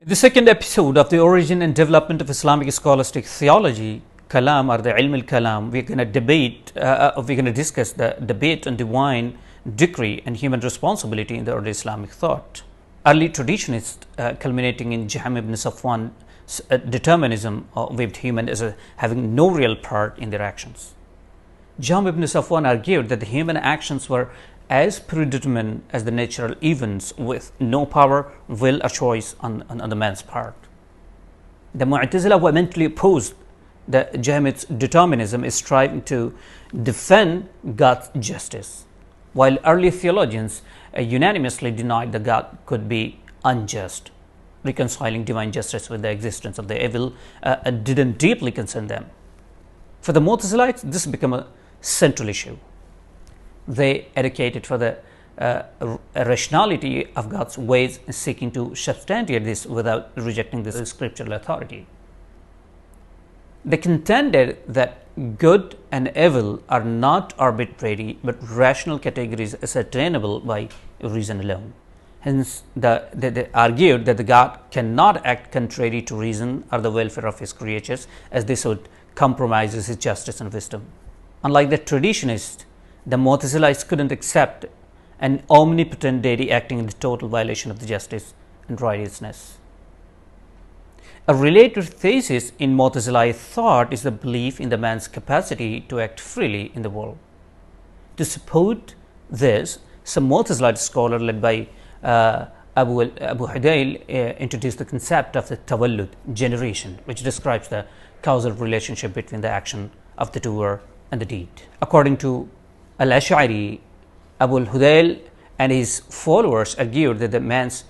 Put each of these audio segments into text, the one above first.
In the second episode of the origin and development of Islamic scholastic theology, kalam or the ilm al-kalam, we're going to discuss the debate on divine decree and human responsibility in the early Islamic thought. Early traditionists, culminating in Jahm ibn Safwan, determinism viewed human as having no real part in their actions. Jahm ibn Safwan argued that the human actions were as predetermined as the natural events, with no power, will or choice on the man's part. The Mu'tazila vehemently opposed the Jahmid's determinism, is striving to defend God's justice, while early theologians unanimously denied that God could be unjust. Reconciling divine justice with the existence of the evil didn't deeply concern them. For the Mu'tazilites, this became a central issue. They advocated for the rationality of God's ways, seeking to substantiate this without rejecting this scriptural authority. They contended that good and evil are not arbitrary but rational categories ascertainable by reason alone. Hence, they argued that the God cannot act contrary to reason or the welfare of his creatures, as this would compromise his justice and wisdom. Unlike the traditionists, the Mu'tazilites couldn't accept an omnipotent deity acting in the total violation of the justice and righteousness. A related thesis in Mu'tazilite thought is the belief in the man's capacity to act freely in the world. To support this, some Mu'tazilite scholars led by Abu Hudayl introduced the concept of the tawallud, generation, which describes the causal relationship between the action of the doer and the deed. According to al-Ash'ari, Abu Hudayl and his followers argued that the man's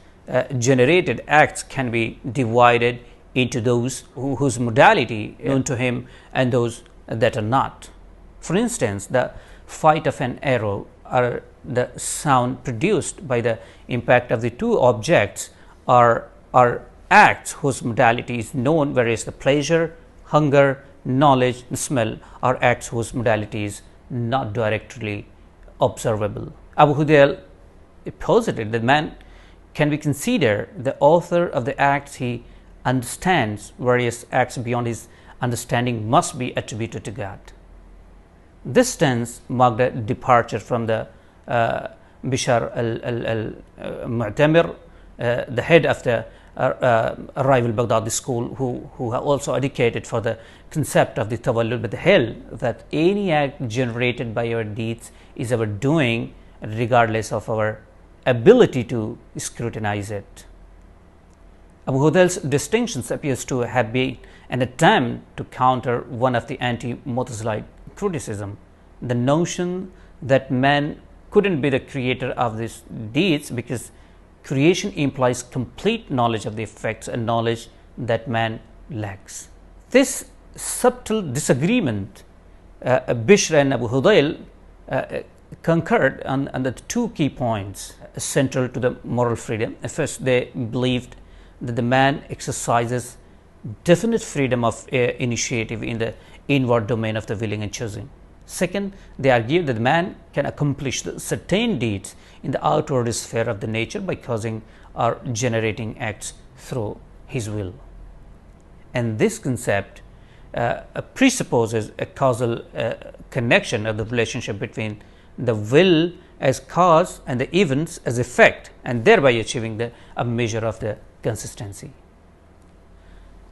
generated acts can be divided into those whose modality is known to him and those that are not. For instance, the flight of an arrow or the sound produced by the impact of the two objects are acts whose modality is known, whereas the pleasure, hunger, knowledge and smell are acts whose modality is not directly observable. Abu Hudayl posited that man can be considered the author of the acts he understands, whereas acts beyond his understanding must be attributed to God. This stance marked a departure from the Bishar al-Mu'tamir, the head of the rival Baghdadi school, who also advocated for the concept of the tawallud, but held that any act generated by our deeds is our doing, regardless of our ability to scrutinize it. Abu Hudayl's distinctions appears to have been an attempt to counter one of the anti-Mu'tazilite criticism, the notion that man couldn't be the creator of these deeds because creation implies complete knowledge of the effects and knowledge that man lacks. This subtle disagreement, Bishr and Abu Hudayl concurred on the two key points central to the moral freedom. First, they believed that the man exercises definite freedom of initiative in the inward domain of the willing and choosing. Second, they argued that man can accomplish certain deeds in the outward sphere of the nature by causing or generating acts through his will. And this concept presupposes a causal connection of the relationship between the will as cause and the events as effect, and thereby achieving a measure of the consistency.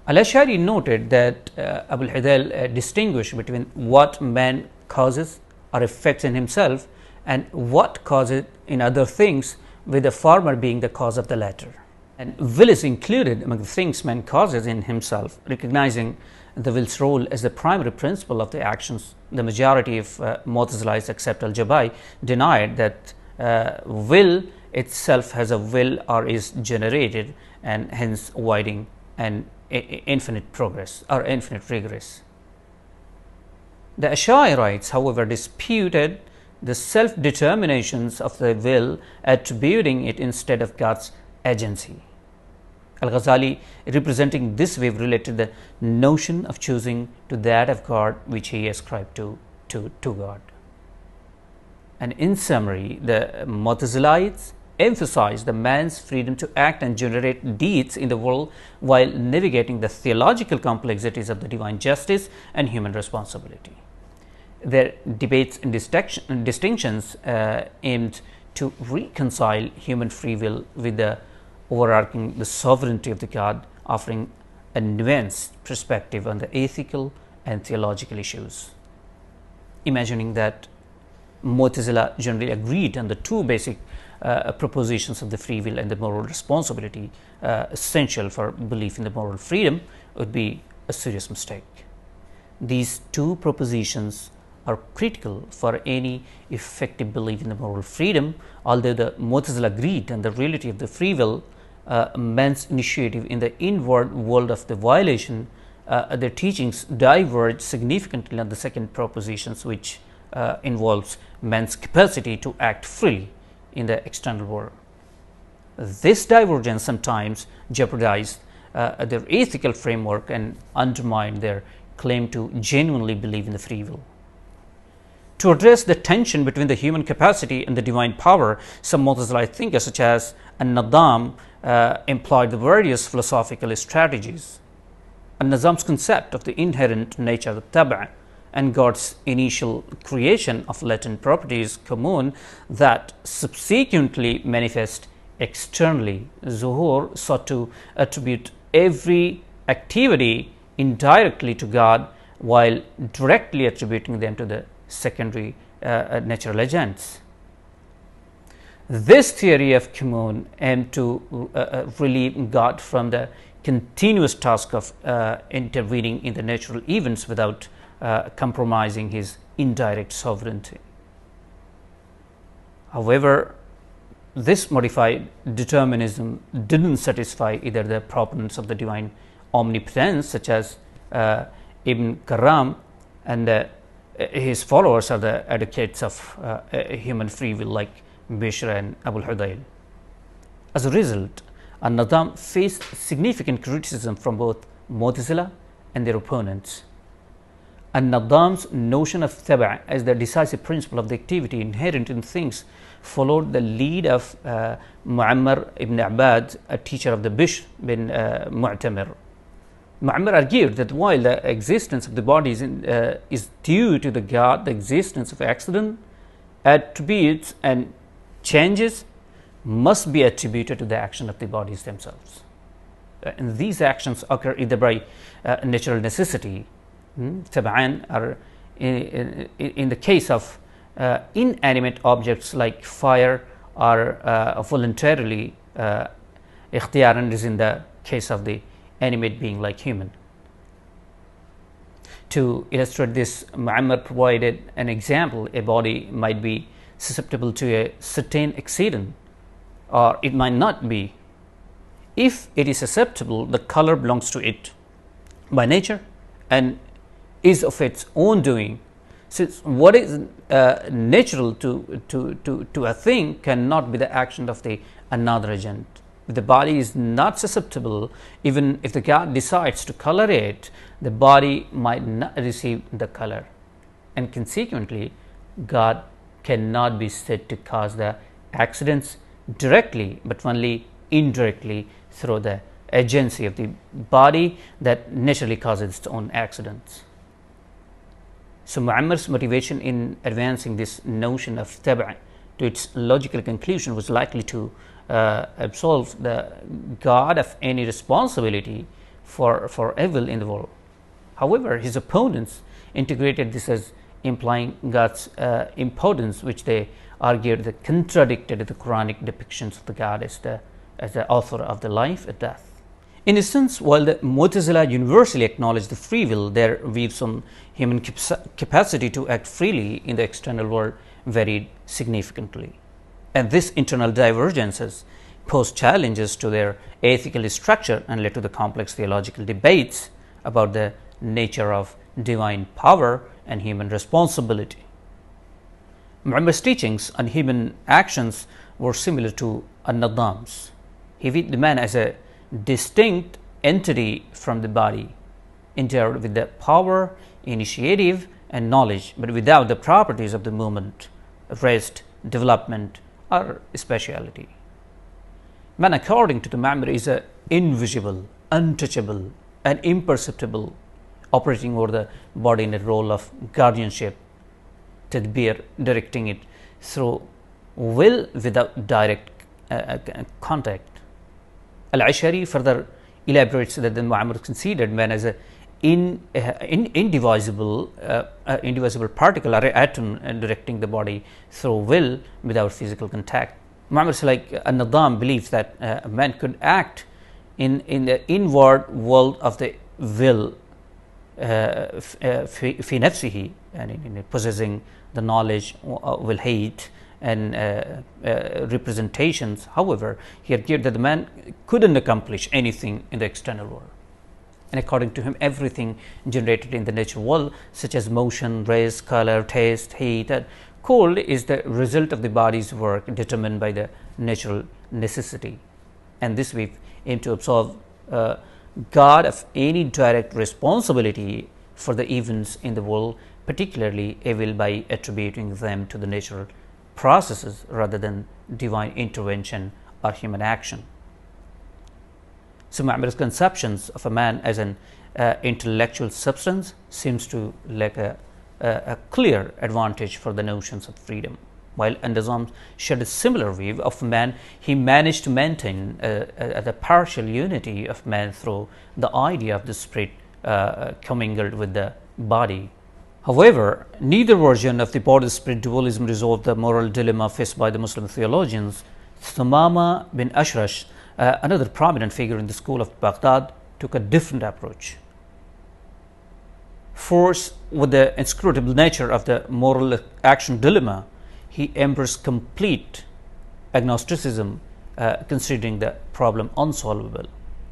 Al-Ash'ari noted that Abu Hudayl distinguished between what man causes or effects in himself and what causes in other things, with the former being the cause of the latter. And will is included among the things man causes in himself, recognizing the will's role as the primary principle of the actions. The majority of Mu'tazilites, except al-Jabai, denied that will itself has a will or is generated, and hence avoiding an infinite progress or infinite regress. The Ash'arites, however, disputed the self-determinations of the will, attributing it instead of God's agency. Al-Ghazali, representing this view, related the notion of choosing to that of God which he ascribed to God. And in summary, the Mu'tazilites emphasize the man's freedom to act and generate deeds in the world while navigating the theological complexities of the divine justice and human responsibility. Their debates and distinctions aimed to reconcile human free will with the overarching the sovereignty of the God, offering a nuanced perspective on the ethical and theological issues. Imagining that Mu'tazila generally agreed on the two basic propositions of the free will and the moral responsibility essential for belief in the moral freedom would be a serious mistake. These two propositions are critical for any effective belief in the moral freedom. Although the Mu'tazila agreed on the reality of the free will, man's initiative in the inward world of the violation, their teachings diverge significantly on the second propositions, which involves man's capacity to act freely in the external world. This divergence sometimes jeopardized their ethical framework and undermined their claim to genuinely believe in the free will. To address the tension between the human capacity and the divine power, some Mu'tazilite thinkers such as al-Naẓẓam employed the various philosophical strategies. Al-Naẓẓam's concept of the inherent nature of the tab'a and God's initial creation of latent properties common that subsequently manifest externally. Zuhur sought to attribute every activity indirectly to God while directly attributing them to the secondary natural agents. This theory of Commune aimed to relieve God from the continuous task of intervening in the natural events without compromising his indirect sovereignty. However, this modified determinism didn't satisfy either the proponents of the divine omnipotence, such as Ibn Karam, and his followers are the advocates of human free will, like Bishr and Abu Hudayl. As a result, al-Naẓẓam faced significant criticism from both Mu'tazila and their opponents. Al-Naẓẓam's notion of tab'a as the decisive principle of the activity inherent in things followed the lead of Mu'ammar ibn Abad, a teacher of the Bishr bin Mu'tamir. Mu'ammar argued that while the existence of the body is due to the God, the existence of accident, attributes and changes must be attributed to the action of the bodies themselves. And these actions occur either by natural necessity, tab'an, or in the case of inanimate objects like fire, or voluntarily, ikhtiyaran is in the case of the animate being like human. To illustrate this, Mu'ammar provided an example. A body might be susceptible to a certain accident, or it might not be. If it is susceptible, the color belongs to it by nature and is of its own doing. Since what is natural to a thing cannot be the action of the another agent. If the body is not susceptible, even if the God decides to color it, the body might not receive the color, and consequently God cannot be said to cause the accidents directly, but only indirectly through the agency of the body that naturally causes its own accidents. So Mu'ammar's motivation in advancing this notion of tab'a to its logical conclusion was likely to absolve the God of any responsibility for evil in the world. However, his opponents integrated this as implying God's impotence, which they argued that contradicted the Quranic depictions of the God as the author of the life and death. In a sense, while the Mu'tazila universally acknowledged the free will, their views on human capacity to act freely in the external world varied significantly. And this internal divergences posed challenges to their ethical structure and led to the complex theological debates about the nature of divine power and human responsibility. Mu'ammar's teachings on human actions were similar to al-Naẓẓam's. He viewed the man as a distinct entity from the body, endowed with the power, initiative, and knowledge, but without the properties of the movement, rest, development, or speciality. Man, according to the Ma'mar, is a invisible, untouchable, and imperceptible, operating over the body in a role of guardianship, tadbir, directing it through will without direct contact. Al-Ash'ari further elaborates that the Ma'mar considered man as a indivisible particle or atom directing the body through will without physical contact. Ma'mar like al-Naẓẓam believes that man could act in the inward world of the will fi nafsihi, and in possessing the knowledge, will hate and representations. However, he argued that the man couldn't accomplish anything in the external world. And according to him, everything generated in the natural world, such as motion, rays, color, taste, heat, and cold, is the result of the body's work determined by the natural necessity. And this we aim to absolve God of any direct responsibility for the events in the world, particularly evil, by attributing them to the natural processes rather than divine intervention or human action. So Ma'mar's conceptions of a man as an intellectual substance seems to lack a clear advantage for the notions of freedom. While al-Naẓẓam shared a similar view of man, he managed to maintain the partial unity of man through the idea of the spirit commingled with the body. However, neither version of the body-spirit dualism resolved the moral dilemma faced by the Muslim theologians. Thumama bin Ashrash, another prominent figure in the school of Baghdad, took a different approach. Forced with the inscrutable nature of the moral action dilemma, he embraced complete agnosticism, considering the problem unsolvable.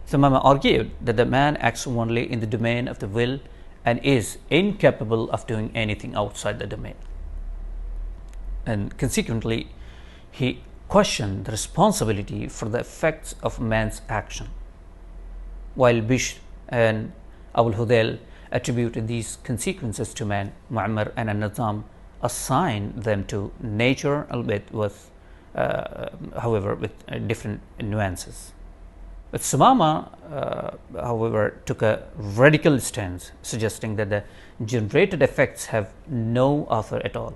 Thumama argued that the man acts only in the domain of the will and is incapable of doing anything outside the domain. And consequently, he questioned the responsibility for the effects of man's action. While Bishr and Abu al-Hudayl attributed these consequences to man, Ma'mar and al-Naẓẓam assigned them to nature, albeit with, however, with different nuances. But Thumama, however, took a radical stance, suggesting that the generated effects have no author at all.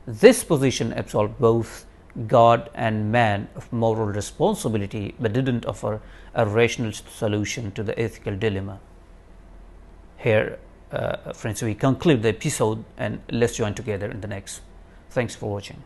This position absolved both God and man of moral responsibility, but didn't offer a rational solution to the ethical dilemma. Here, friends, we conclude the episode, and let's join together in the next. Thanks for watching.